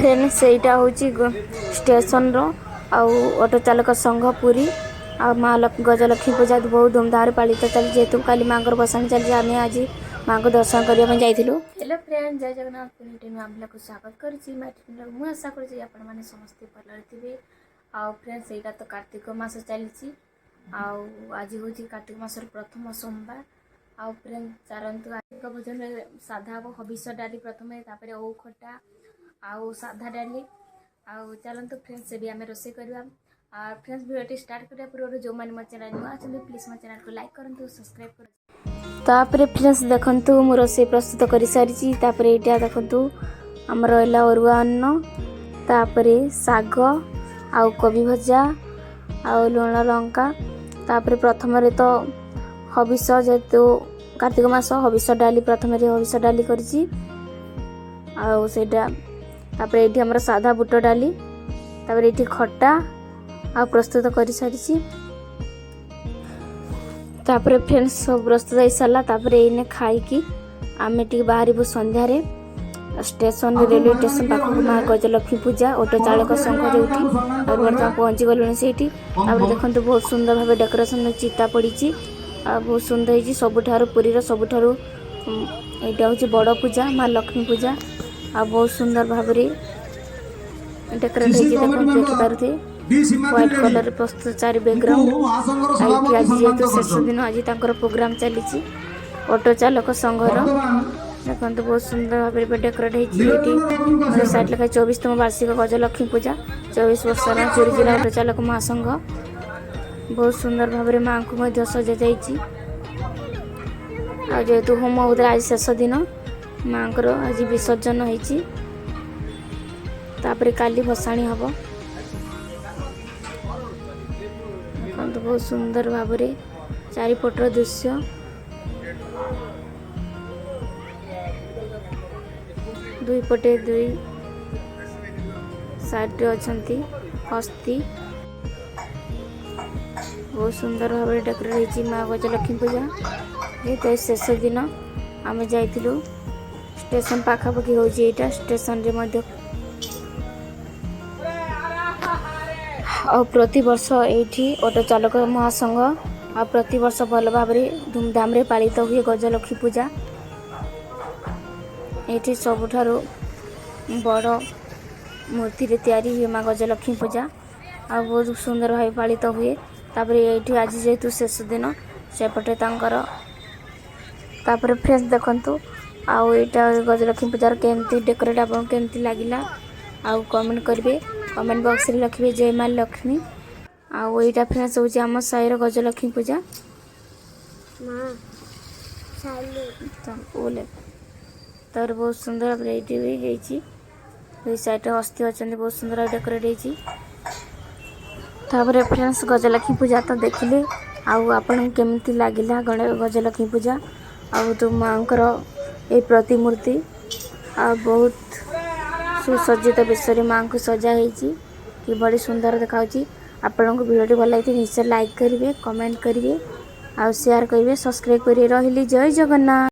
Friend सेटा हूँ station रो auto चालक संघ पुरी आ माँ गजलक्ष्मी पूजा बहुत धूमधाम पालित चली जेहेतु काली माँ बसाणी चली आम आज माँ को दर्शन करने जाइलु। हेलो फ्रेंड जय जगन्नाथ ब्लॉग को स्वागत करुँची मुझे आशा करुँची आपण मैंने समस्ते भल थे। आउ फ्रेंड सेटा तो कार्तिक मास चली आज हूँ कार्तिक मासर प्रथम सोमवार। आउ फ्रेंड चारंतु कार्तिक भोजन साधा हम हबिष डाली प्रथम तापर ओ खटा आउ साधा डाली आउ चलतु फ्रेंड्स से भी आम रोसे करवा। फ्रेंड्स वीडियो स्टार्ट करने पूर्व जो मैंने मो चैनल नुआ अच्छे प्लीज मो चैनल को लाइक करूँ सब्सक्राइब कर। तापर फ्रेंड्स देखु मु रोसे प्रस्तुत कर सारी यहाँ देखु आम रहा अरुआ अन्न तापर शाग आउ कोबी भजा आउ लुण लंका तापर प्रथम तो हबिष जेहेतु कार्तिक मास हबिष डाली प्रथम हबिष डाली करी तापर ये आमर साधा बुट डाली तापर ये खटा आ प्रस्तुत कर सारी तापर फ्रेंड्स सब प्रस्तुत हो सारा तापर ये खाई आम टे बाहर संध्यारे स्टेशन रेलवे स्टेशन पाखक माँ गजलक्ष्मी पूजा ऑटो चालक संघ जो पहुँची गलुणी से देखते बहुत सुंदर भाव डेकोरेशन चिता पड़ी बहुत सुंदर है सबुठार पुरीर सबुठार यहाँ हूँ बड़ पूजा माँ लक्ष्मी पूजा आ बहुत सुंदर भाव डेकोरेट देखिपारे व्हाइट कलर प्रस्तुत चारि बैकग्राउंड आज जेहेतु शेष दिन आज प्रोग्राम चली ऑटो चालक संघर देखते बहुत सुंदर भाव डेकोरेट होती साइड लिखा 24तम वार्षिक गजलक्ष्मी पूजा 24 वर्ष चोरी जिला ऑटो चालक महासंघ बहुत सुंदर भाव माँ को सजा जेहेतु होम होता आज शेष दिन माँ को आज विसर्जन होती काली भसाणी हम बहुत सुंदर भाव चारिपटर दृश्य दुई पटे दुई साइड अच्छा हस्ती बहुत सुंदर भाव डेकोरेट होती माँ गजलक्ष्मी पूजा ये शेष दिन आम जाइलु स्टेशन पाखापाखि हूँ यहाँ स्टेशन रे प्रति वर्ष ये ऑटो चालक महासंघ आ प्रति वर्ष भल भाव धूमधाम पालित हुए गजलक्ष्मी पूजा ये सबुठार बड़ मूर्ति तैयारी हुए माँ गजलक्ष्मी पूजा आ बहुत सुंदर भाव पालित हुए तापर ये आज जेहेतु शेष दिन सेपटे तापर फ्रेंड्स देखंतु आउ यहाँ गजलक्ष्मी पूजार केमती डेकोरेट आपको केमती लगिला आउ कमेंट करेंगे कमेंट बॉक्स रे लिखिए जय माँ लक्ष्मी। आउ यहाँ फ्रेंड्स हूँ आम साईर गजलक्ष्मी पूजा तर बहुत सुंदर भाव साइड हस्ती अच्छा बहुत सुंदर डेकोरेट होती फ्रेंड्स गजलक्ष्मी पूजा तो देखिले आउ आपन केमती लगिला गजलक्ष्मी पूजा आउ तो माँ ये प्रतिमूर्ति आ बहुत सुसज्जित विषय माँ को सजा कि बड़ी सुंदर देखा आपण को वीडियो भल लगी निश्चय लाइक करेंगे कमेंट करेंगे आ शेयर करेंगे सब्सक्राइब करेंगे रही जय जगन्नाथ।